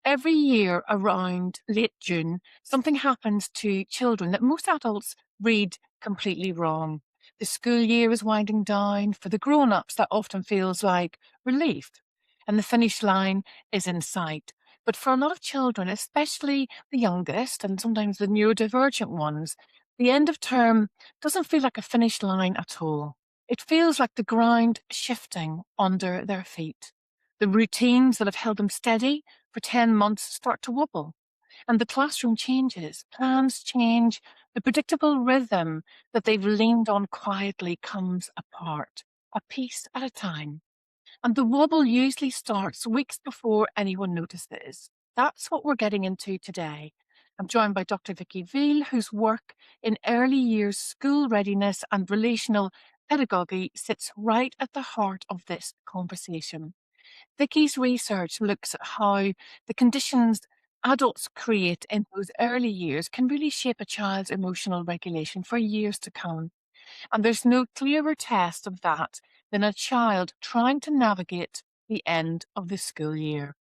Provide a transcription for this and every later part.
Every year around late June, something happens to children that most adults read completely wrong. The school year is winding down. For the grown-ups, that often feels like relief, and the finish line is in sight. But for a lot of children, especially the youngest and sometimes the neurodivergent ones, the end of term doesn't feel like a finish line at all. It feels like the ground shifting under their feet. The routines that have held them steady for 10 months start to wobble, and the classroom changes, plans change, the predictable rhythm that they've leaned on quietly comes apart, a piece at a time. And the wobble usually starts weeks before anyone notices. That's what we're getting into today. I'm joined by Dr. Viki Veale, whose work in early years school readiness and relational pedagogy sits right at the heart of this conversation. Vicky's research looks at how the conditions adults create in those early years can really shape a child's emotional regulation for years to come. And there's no clearer test of that than a child trying to navigate the end of the school year.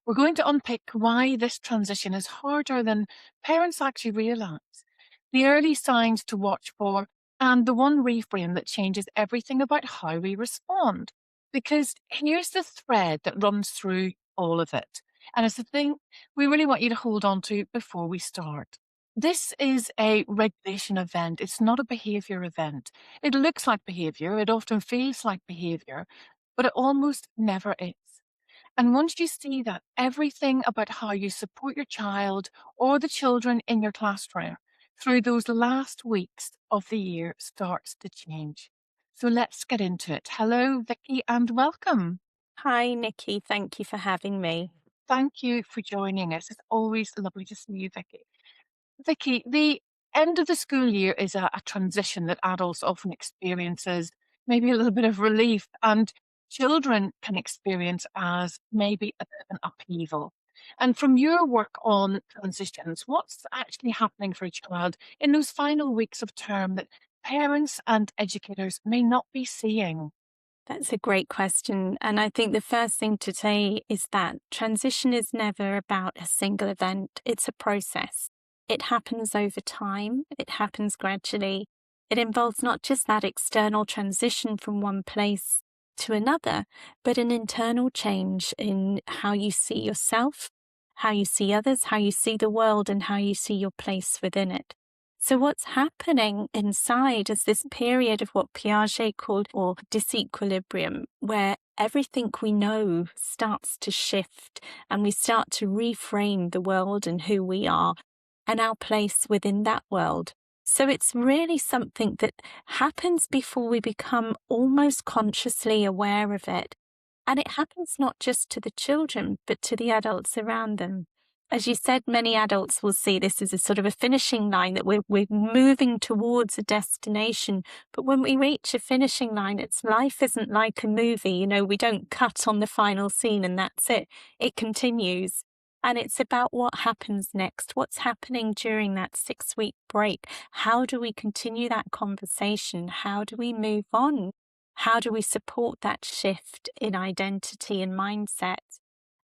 We're going to unpick why this transition is harder than parents actually realise, the early signs to watch for, and the one reframe that changes everything about how we respond. Because here's the thread that runs through all of it. And it's the thing we really want you to hold on to before we start. This is a regulation event. It's not a behaviour event. It looks like behaviour. It often feels like behaviour, but it almost never is. And once you see that, everything about how you support your child or the children in your classroom through those last weeks of the year starts to change. So let's get into it. Hello, Vicky, and welcome. Hi, Nikki. Thank you for having me. Thank you for joining us. It's always lovely to see you, Vicky. Vicky, the end of the school year is a transition that adults often experience as maybe a little bit of relief, and children can experience as maybe a bit of an upheaval. And from your work on transitions, what's actually happening for a child in those final weeks of term that parents and educators may not be seeing? That's a great question. And I think the first thing to say is that transition is never about a single event, it's a process. It happens over time, it happens gradually. It involves not just that external transition from one place to another, but an internal change in how you see yourself, how you see others, how you see the world, and how you see your place within it. So what's happening inside is this period of what Piaget called or disequilibrium, where everything we know starts to shift and we start to reframe the world and who we are and our place within that world. So it's really something that happens before we become almost consciously aware of it. And it happens not just to the children, but to the adults around them. As you said, many adults will see this as a sort of a finishing line, that we're moving towards a destination. But when we reach a finishing line, life isn't like a movie. You know, we don't cut on the final scene and that's it. It continues. And it's about what happens next, what's happening during that 6-week break. How do we continue that conversation? How do we move on? How do we support that shift in identity and mindset?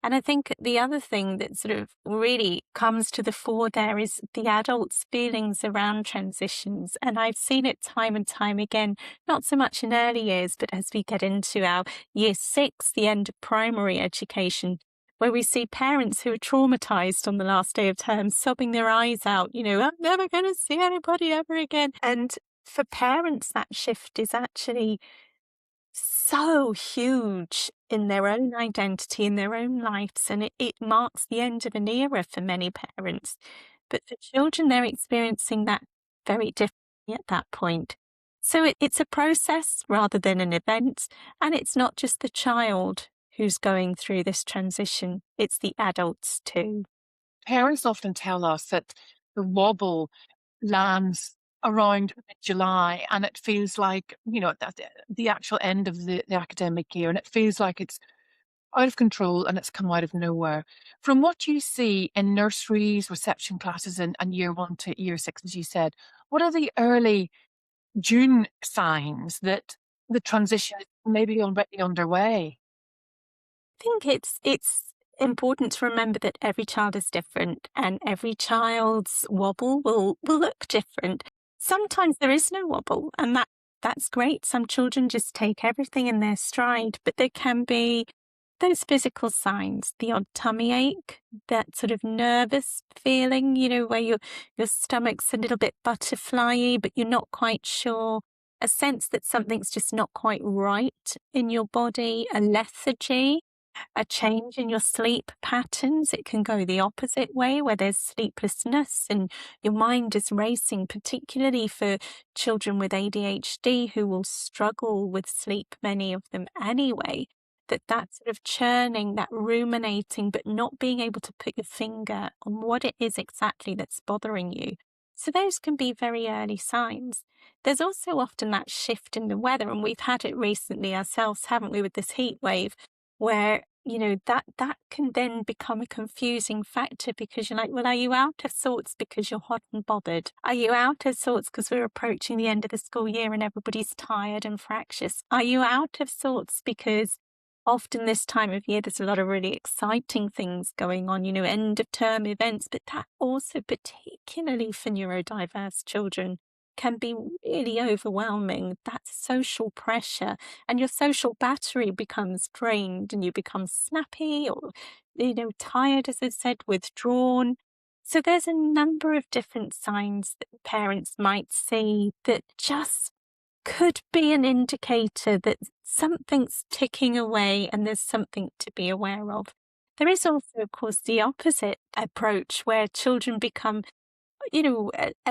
And I think the other thing that sort of really comes to the fore there is the adults' feelings around transitions. And I've seen it time and time again, not so much in early years, but as we get into our year 6, the end of primary education, where we see parents who are traumatized on the last day of term, sobbing their eyes out, you know, I'm never going to see anybody ever again. And for parents, that shift is actually so huge in their own identity, in their own lives, and it marks the end of an era for many parents. But for children, they're experiencing that very differently at that point. So it's a process rather than an event, and it's not just the child who's going through this transition, it's the adults too. Parents often tell us that the wobble lands around July, and it feels like, that the actual end of the academic year, and it feels like it's out of control and it's come out of nowhere. From what you see in nurseries, reception classes, and year 1 to year 6, as you said, what are the early June signs that the transition is maybe already underway? I think it's important to remember that every child is different and every child's wobble will look different. Sometimes there is no wobble, and that's great. Some children just take everything in their stride, but there can be those physical signs, the odd tummy ache, that sort of nervous feeling, where your stomach's a little bit butterflyy, but you're not quite sure, a sense that something's just not quite right in your body, a lethargy, a change in your sleep patterns. It can go the opposite way, where there's sleeplessness and your mind is racing, particularly for children with ADHD who will struggle with sleep, many of them anyway. That sort of churning, that ruminating, but not being able to put your finger on what it is exactly that's bothering you. So those can be very early signs. There's also often that shift in the weather, and we've had it recently ourselves, haven't we, with this heat wave, where that can then become a confusing factor, because you're like, well, are you out of sorts because you're hot and bothered? Are you out of sorts because we're approaching the end of the school year and everybody's tired and fractious? Are you out of sorts because often this time of year there's a lot of really exciting things going on, end of term events, but that also, particularly for neurodiverse children, can be really overwhelming. That social pressure, and your social battery becomes drained and you become snappy or, tired, as I said, withdrawn. So there's a number of different signs that parents might see that just could be an indicator that something's ticking away and there's something to be aware of. There is also, of course, the opposite approach, where children become a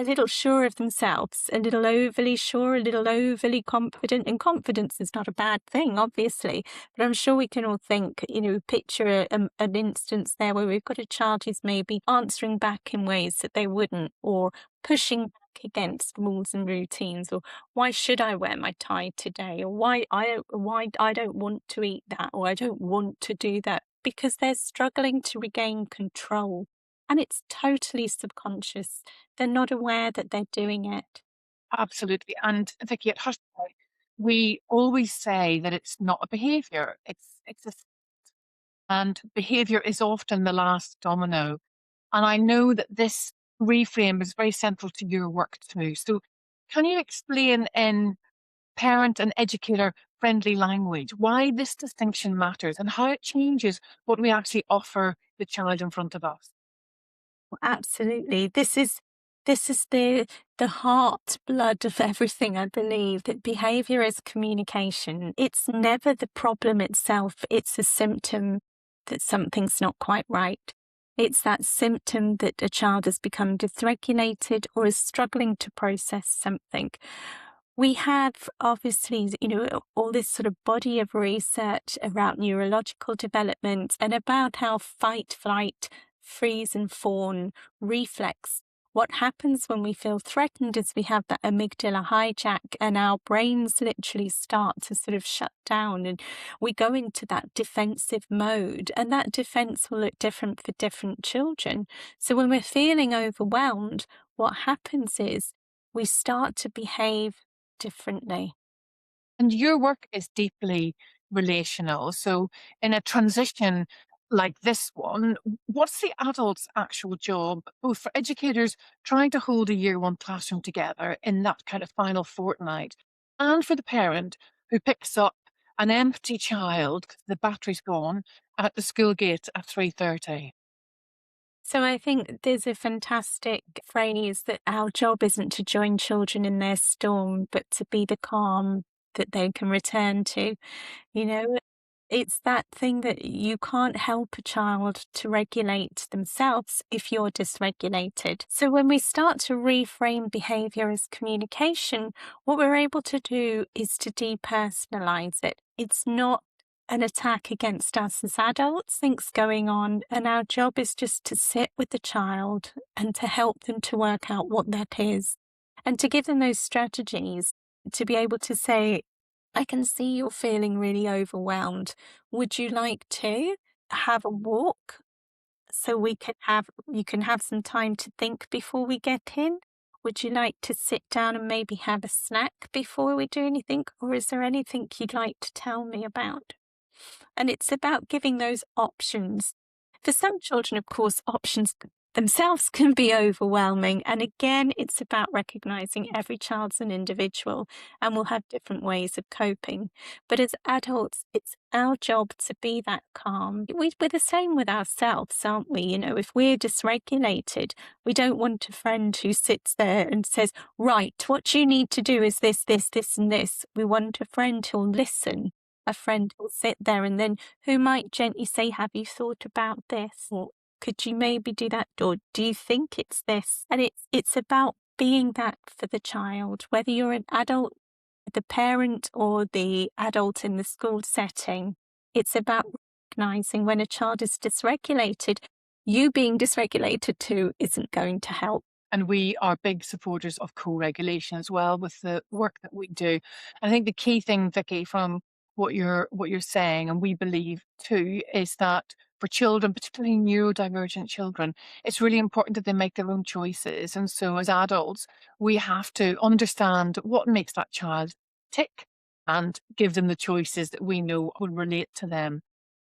little sure of themselves, a little overly sure, a little overly confident. And confidence is not a bad thing, obviously, but I'm sure we can all think, picture an instance there where we've got a child who's maybe answering back in ways that they wouldn't, or pushing back against rules and routines, or why should I wear my tie today, or why I don't want to eat that, or I don't want to do that, because they're struggling to regain control. And it's totally subconscious. They're not aware that they're doing it. Absolutely. And Vicky, at HushAway, we always say that it's not a behaviour, it's a and behaviour is often the last domino. And I know that this reframe is very central to your work too. So can you explain in parent and educator friendly language why this distinction matters and how it changes what we actually offer the child in front of us? Absolutely. This is the heart blood of everything, I believe, that behavior is communication. It's never the problem itself, it's a symptom that something's not quite right. It's that symptom that a child has become dysregulated or is struggling to process something. We have obviously, all this sort of body of research around neurological development and about how fight, flight, freeze and fawn reflex. What happens when we feel threatened is we have that amygdala hijack and our brains literally start to sort of shut down and we go into that defensive mode, and that defense will look different for different children. So when we're feeling overwhelmed, what happens is we start to behave differently. And your work is deeply relational. So, in a transition like this one, what's the adult's actual job, both for educators trying to hold a year one classroom together in that kind of final fortnight, and for the parent who picks up an empty child because the battery's gone at the school gate at 3:30? So I think there's a fantastic phrase that our job isn't to join children in their storm, but to be the calm that they can return to. You know, it's that thing that you can't help a child to regulate themselves if you're dysregulated. So when we start to reframe behavior as communication, what we're able to do is to depersonalize it. It's not an attack against us as adults, things going on, and our job is just to sit with the child and to help them to work out what that is, and to give them those strategies to be able to say, I can see you're feeling really overwhelmed. Would you like to have a walk so you can have some time to think before we get in? Would you like to sit down and maybe have a snack before we do anything? Or is there anything you'd like to tell me about? And it's about giving those options For some children, of course, options themselves can be overwhelming. And again, it's about recognizing every child's an individual and will have different ways of coping. But as adults, it's our job to be that calm. We're the same with ourselves, aren't we? If we're dysregulated, we don't want a friend who sits there and says, right, what you need to do is this, this, this, and this. We want a friend who'll listen, a friend who'll sit there and then who might gently say, have you thought about this? Or could you maybe do that? Or do you think it's this? And it's about being that for the child, whether you're an adult, the parent, or the adult in the school setting. It's about recognizing when a child is dysregulated, you being dysregulated too isn't going to help. And we are big supporters of co-regulation as well with the work that we do. I think the key thing, Viki, from what you're saying, and we believe too, is that for children, particularly neurodivergent children, it's really important that they make their own choices. And so as adults, we have to understand what makes that child tick and give them the choices that we know will relate to them.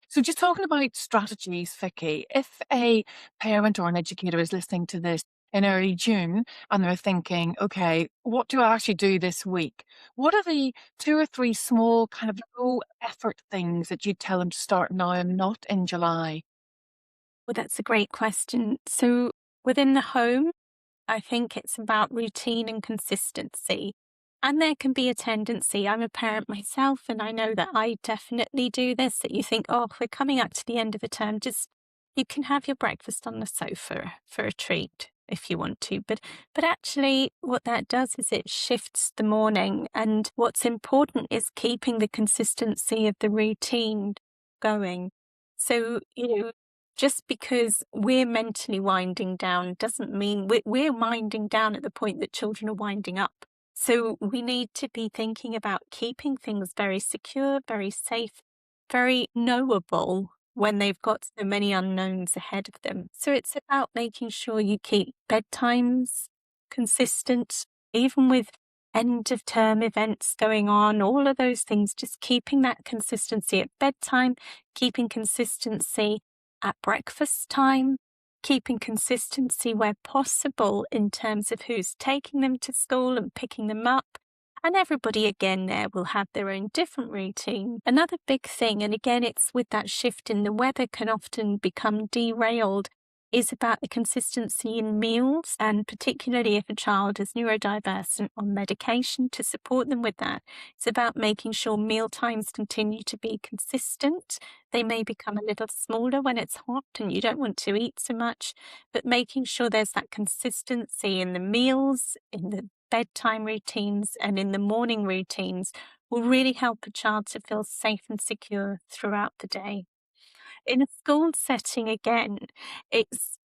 So just talking about strategies, Vicky, if a parent or an educator is listening to this in early June and they're thinking, okay, what do I actually do this week? What are the 2 or 3 small kind of low effort things that you tell them to start now and not in July? Well, that's a great question. So within the home, I think it's about routine and consistency. And there can be a tendency, I'm a parent myself, and I know that I definitely do this, that you think, oh, we're coming up to the end of the term, just you can have your breakfast on the sofa for a treat if you want to. But actually what that does is it shifts the morning. And what's important is keeping the consistency of the routine going. So, just because we're mentally winding down doesn't mean we're winding down at the point that children are winding up. So we need to be thinking about keeping things very secure, very safe, very knowable when they've got so many unknowns ahead of them. So it's about making sure you keep bedtimes consistent, even with end of term events going on, all of those things, just keeping that consistency at bedtime, keeping consistency at breakfast time, keeping consistency where possible in terms of who's taking them to school and picking them up. And everybody again there will have their own different routine. Another big thing, and again it's with that shift in the weather can often become derailed, is about the consistency in meals, and particularly if a child is neurodiverse and on medication, to support them with that. It's about making sure meal times continue to be consistent. They may become a little smaller when it's hot and you don't want to eat so much, but making sure there's that consistency in the meals, in the bedtime routines, and in the morning routines will really help a child to feel safe and secure throughout the day. In a school setting, again, it's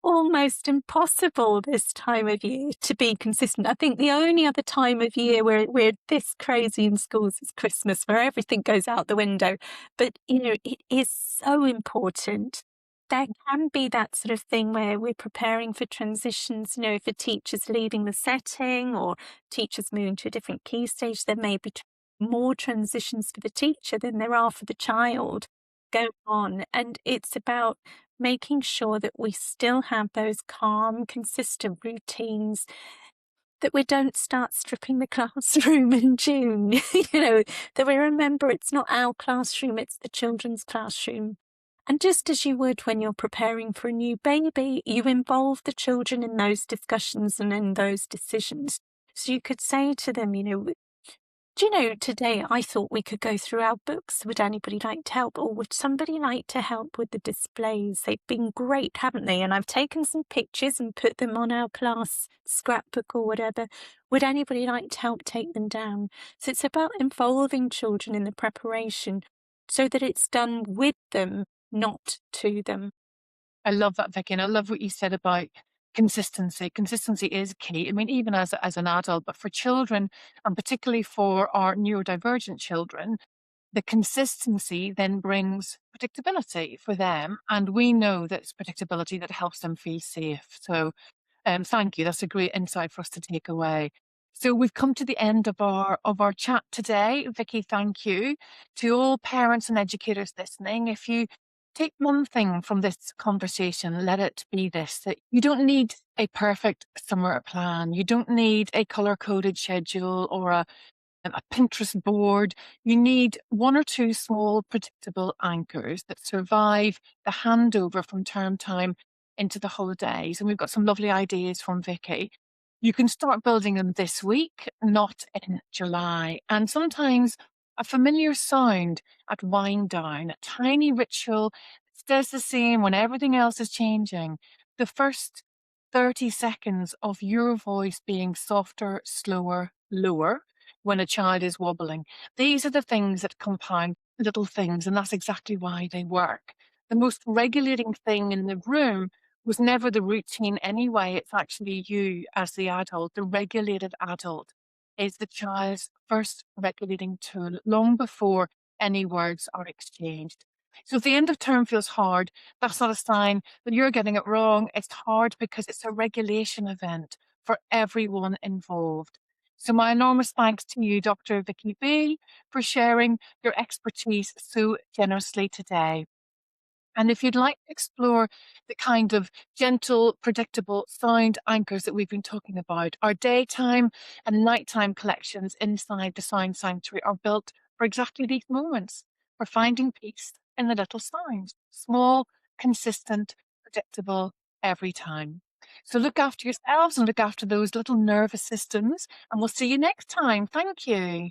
almost impossible this time of year to be consistent. I think the only other time of year where we're this crazy in schools is Christmas, where everything goes out the window. But, it is so important. There can be that sort of thing where we're preparing for transitions. If a teacher's leaving the setting or teacher's moving to a different key stage, there may be more transitions for the teacher than there are for the child going on. And it's about making sure that we still have those calm, consistent routines, that we don't start stripping the classroom in June, that we remember it's not our classroom, it's the children's classroom. And just as you would when you're preparing for a new baby, you involve the children in those discussions and in those decisions. So you could say to them, do you know, today I thought we could go through our books. Would anybody like to help? Or would somebody like to help with the displays? They've been great, haven't they? And I've taken some pictures and put them on our class scrapbook or whatever. Would anybody like to help take them down? So it's about involving children in the preparation so that it's done with them, not to them. I love that, Vicky, and I love what you said about consistency. Consistency is key. I mean, even as an adult, but for children, and particularly for our neurodivergent children, the consistency then brings predictability for them, and we know that it's predictability that helps them feel safe. So, thank you. That's a great insight for us to take away. So we've come to the end of our chat today. Vicky, thank you. To all parents and educators listening, if you take one thing from this conversation, let it be this, that you don't need a perfect summer plan. You don't need a color-coded schedule or a Pinterest board. You need one or two small, predictable anchors that survive the handover from term time into the holidays. And we've got some lovely ideas from Viki. You can start building them this week, not in July. And sometimes a familiar sound at wind down, a tiny ritual that stays the same when everything else is changing. The first 30 seconds of your voice being softer, slower, lower when a child is wobbling. These are the things that compound little things, and that's exactly why they work. The most regulating thing in the room was never the routine anyway. It's actually you as the adult. The regulated adult is the child's first regulating tool long before any words are exchanged. So if the end of term feels hard, that's not a sign that you're getting it wrong. It's hard because it's a regulation event for everyone involved. So my enormous thanks to you, Dr. Viki Veale, for sharing your expertise so generously today. And if you'd like to explore the kind of gentle, predictable sound anchors that we've been talking about, our daytime and nighttime collections inside the Sound Sanctuary are built for exactly these moments, for finding peace in the little sounds, small, consistent, predictable every time. So look after yourselves and look after those little nervous systems, and we'll see you next time. Thank you.